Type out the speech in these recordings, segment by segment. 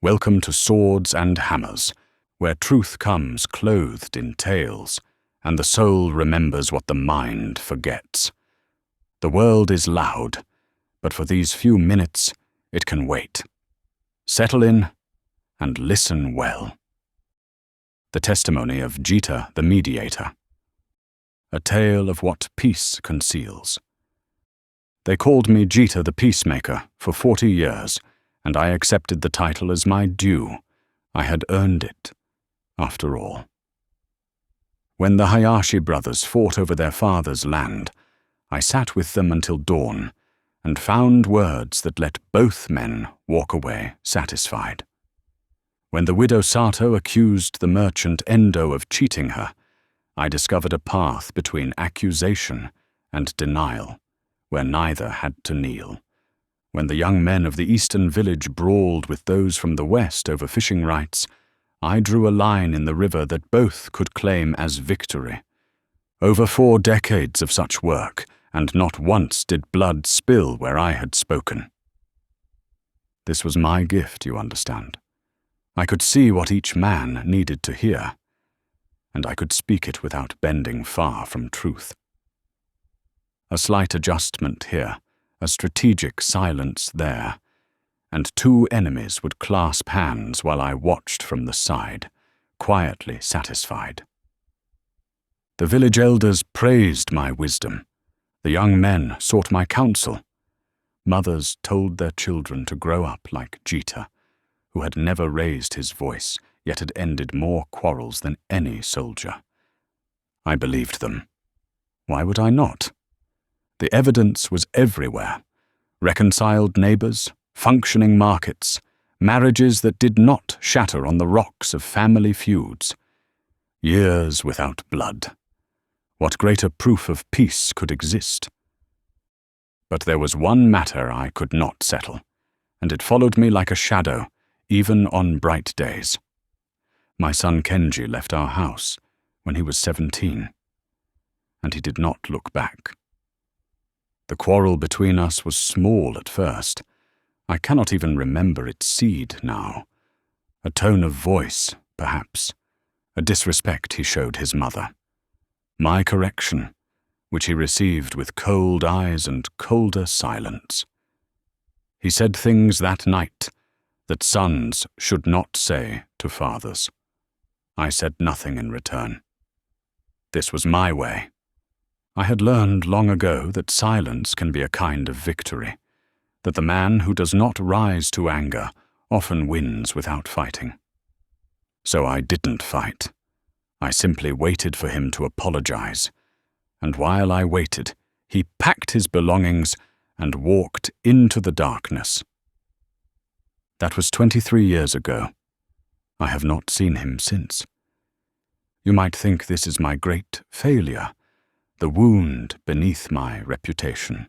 Welcome to Swords and Hammers, where truth comes clothed in tales, and the soul remembers what the mind forgets. The world is loud, but for these few minutes it can wait. Settle in and listen well. The testimony of Jita the Mediator. A tale of what peace conceals. They called me Jita the Peacemaker for 40 years, and I accepted the title as my due. I had earned it, after all. When the Hayashi brothers fought over their father's land, I sat with them until dawn and found words that let both men walk away satisfied. When the widow Sato accused the merchant Endo of cheating her, I discovered a path between accusation and denial, where neither had to kneel. When the young men of the eastern village brawled with those from the west over fishing rights, I drew a line in the river that both could claim as victory. Over 4 decades of such work, and not once did blood spill where I had spoken. This was my gift, you understand. I could see what each man needed to hear, and I could speak it without bending far from truth. A slight adjustment here, a strategic silence there, and 2 enemies would clasp hands while I watched from the side, quietly satisfied. The village elders praised my wisdom. The young men sought my counsel. Mothers told their children to grow up like Jita, who had never raised his voice, yet had ended more quarrels than any soldier. I believed them. Why would I not? The evidence was everywhere. Reconciled neighbors, functioning markets, marriages that did not shatter on the rocks of family feuds. Years without blood. What greater proof of peace could exist? But there was one matter I could not settle, and it followed me like a shadow, even on bright days. My son Kenji left our house when he was 17, and he did not look back. The quarrel between us was small at first. I cannot even remember its seed now. A tone of voice, perhaps. A disrespect he showed his mother. My correction, which he received with cold eyes and colder silence. He said things that night that sons should not say to fathers. I said nothing in return. This was my way. I had learned long ago that silence can be a kind of victory, that the man who does not rise to anger often wins without fighting. So I didn't fight. I simply waited for him to apologize, and while I waited, he packed his belongings and walked into the darkness. That was 23 years ago. I have not seen him since. You might think this is my great failure, the wound beneath my reputation.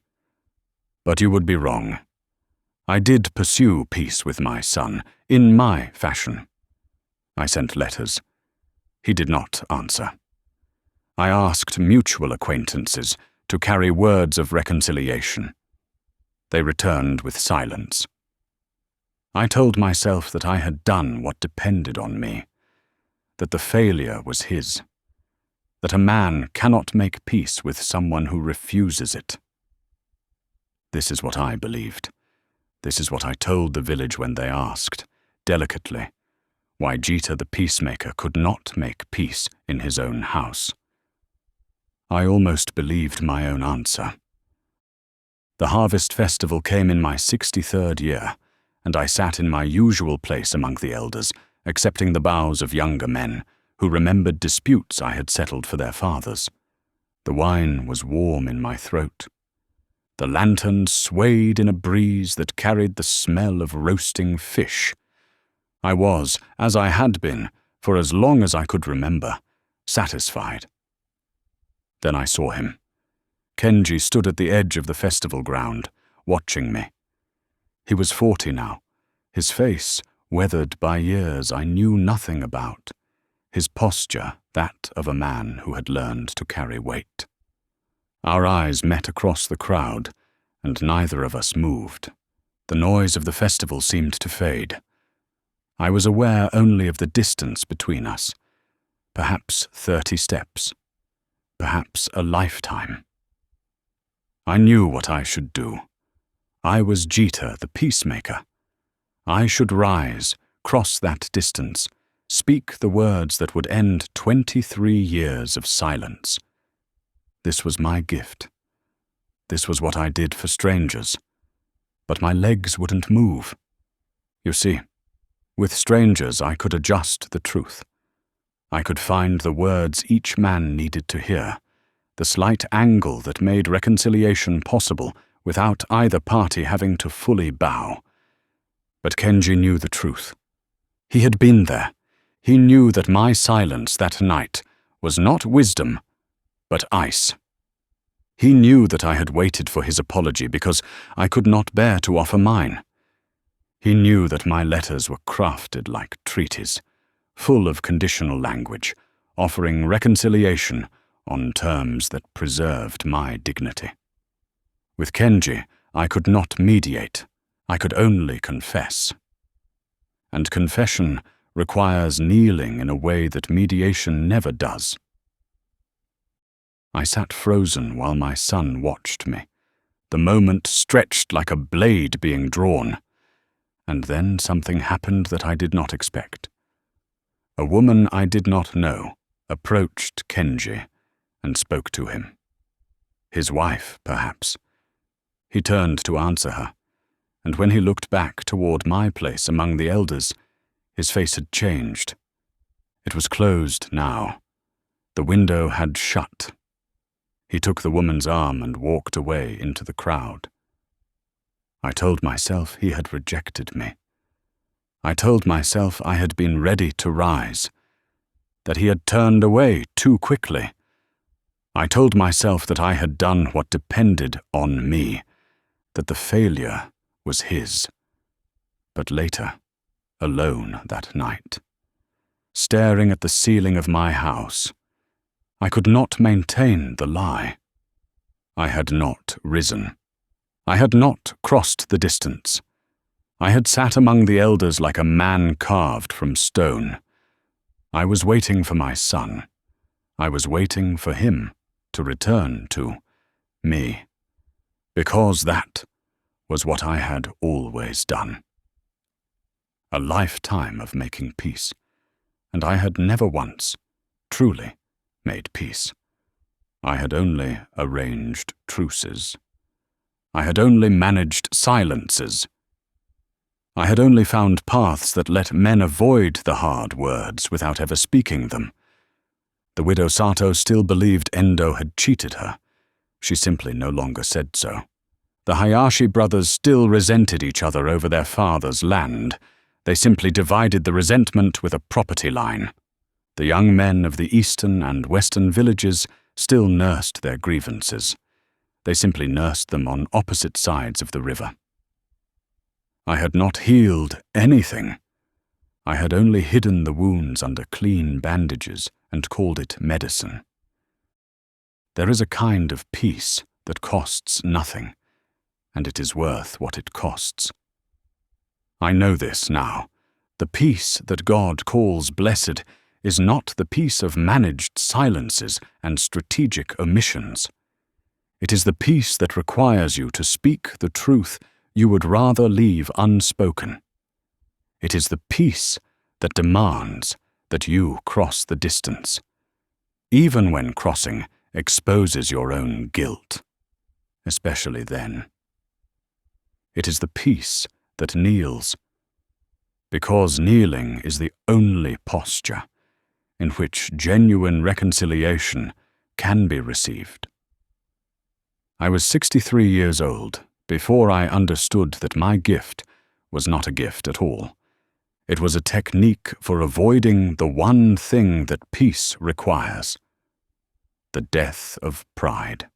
But you would be wrong. I did pursue peace with my son, in my fashion. I sent letters. He did not answer. I asked mutual acquaintances to carry words of reconciliation. They returned with silence. I told myself that I had done what depended on me, that the failure was his, that a man cannot make peace with someone who refuses it. This is what I believed. This is what I told the village when they asked, delicately, why Jita the Peacemaker could not make peace in his own house. I almost believed my own answer. The harvest festival came in my 63rd year, and I sat in my usual place among the elders, accepting the bows of younger men, who remembered disputes I had settled for their fathers. The wine was warm in my throat. The lanterns swayed in a breeze that carried the smell of roasting fish. I was, as I had been, for as long as I could remember, satisfied. Then I saw him. Kenji stood at the edge of the festival ground, watching me. He was 40 now, his face weathered by years I knew nothing about, his posture that of a man who had learned to carry weight. Our eyes met across the crowd, and neither of us moved. The noise of the festival seemed to fade. I was aware only of the distance between us, perhaps 30 steps, perhaps a lifetime. I knew what I should do. I was Jita, the Peacemaker. I should rise, cross that distance, speak the words that would end 23 years of silence. This was my gift. This was what I did for strangers. But my legs wouldn't move. You see, with strangers I could adjust the truth. I could find the words each man needed to hear, the slight angle that made reconciliation possible without either party having to fully bow. But Kenji knew the truth. He had been there. He knew that my silence that night was not wisdom, but ice. He knew that I had waited for his apology because I could not bear to offer mine. He knew that my letters were crafted like treaties, full of conditional language, offering reconciliation on terms that preserved my dignity. With Kenji, I could not mediate. I could only confess. And confession requires kneeling in a way that mediation never does. I sat frozen while my son watched me. The moment stretched like a blade being drawn. And then something happened that I did not expect. A woman I did not know approached Kenji and spoke to him. His wife, perhaps. He turned to answer her, and when he looked back toward my place among the elders, his face had changed. It was closed now. The window had shut. He took the woman's arm and walked away into the crowd. I told myself he had rejected me. I told myself I had been ready to rise, that he had turned away too quickly. I told myself that I had done what depended on me, that the failure was his. But later, alone that night, staring at the ceiling of my house, I could not maintain the lie. I had not risen. I had not crossed the distance. I had sat among the elders like a man carved from stone. I was waiting for my son. I was waiting for him to return to me, because that was what I had always done. A lifetime of making peace, and I had never once truly made peace. I had only arranged truces. I had only managed silences. I had only found paths that let men avoid the hard words without ever speaking them. The widow Sato still believed Endo had cheated her. She simply no longer said so. The Hayashi brothers still resented each other over their father's land. They simply divided the resentment with a property line. The young men of the eastern and western villages still nursed their grievances. They simply nursed them on opposite sides of the river. I had not healed anything. I had only hidden the wounds under clean bandages and called it medicine. There is a kind of peace that costs nothing, and it is worth what it costs. I know this now. The peace that God calls blessed is not the peace of managed silences and strategic omissions. It is the peace that requires you to speak the truth you would rather leave unspoken. It is the peace that demands that you cross the distance, even when crossing exposes your own guilt, especially then. It is the peace that kneels, because kneeling is the only posture in which genuine reconciliation can be received. I was 63 years old before I understood that my gift was not a gift at all. It was a technique for avoiding the one thing that peace requires: the death of pride.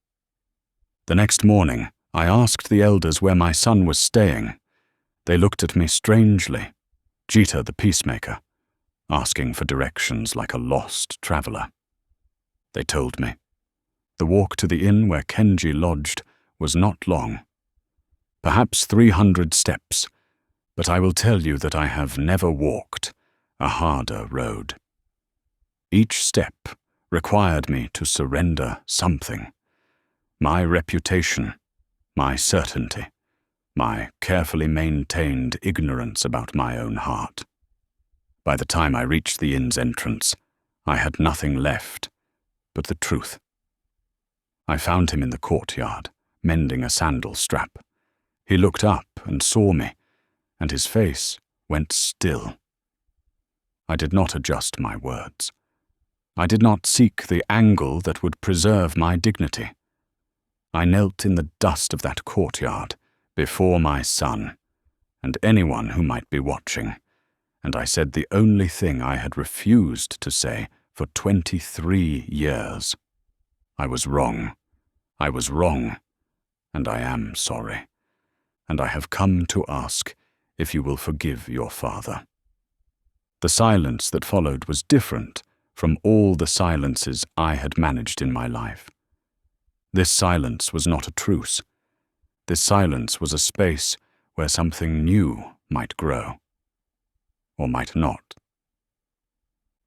The next morning, I asked the elders where my son was staying. They looked at me strangely, Jita the Peacemaker, asking for directions like a lost traveler. They told me. The walk to the inn where Kenji lodged was not long. Perhaps 300 steps, but I will tell you that I have never walked a harder road. Each step required me to surrender something. My reputation, my certainty, my carefully maintained ignorance about my own heart. By the time I reached the inn's entrance, I had nothing left but the truth. I found him in the courtyard, mending a sandal strap. He looked up and saw me, and his face went still. I did not adjust my words. I did not seek the angle that would preserve my dignity. I knelt in the dust of that courtyard before my son and anyone who might be watching, and I said the only thing I had refused to say for 23 years. I was wrong. I was wrong, and I am sorry. And I have come to ask if you will forgive your father. The silence that followed was different from all the silences I had managed in my life. This silence was not a truce. This silence was a space where something new might grow, or might not.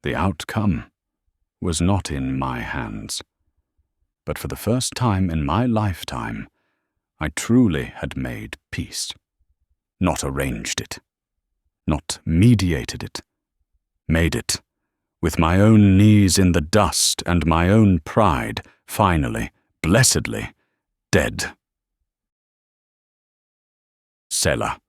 The outcome was not in my hands, but for the first time in my lifetime, I truly had made peace. Not arranged it, not mediated it, made it, with my own knees in the dust and my own pride, finally, blessedly, dead. Selah.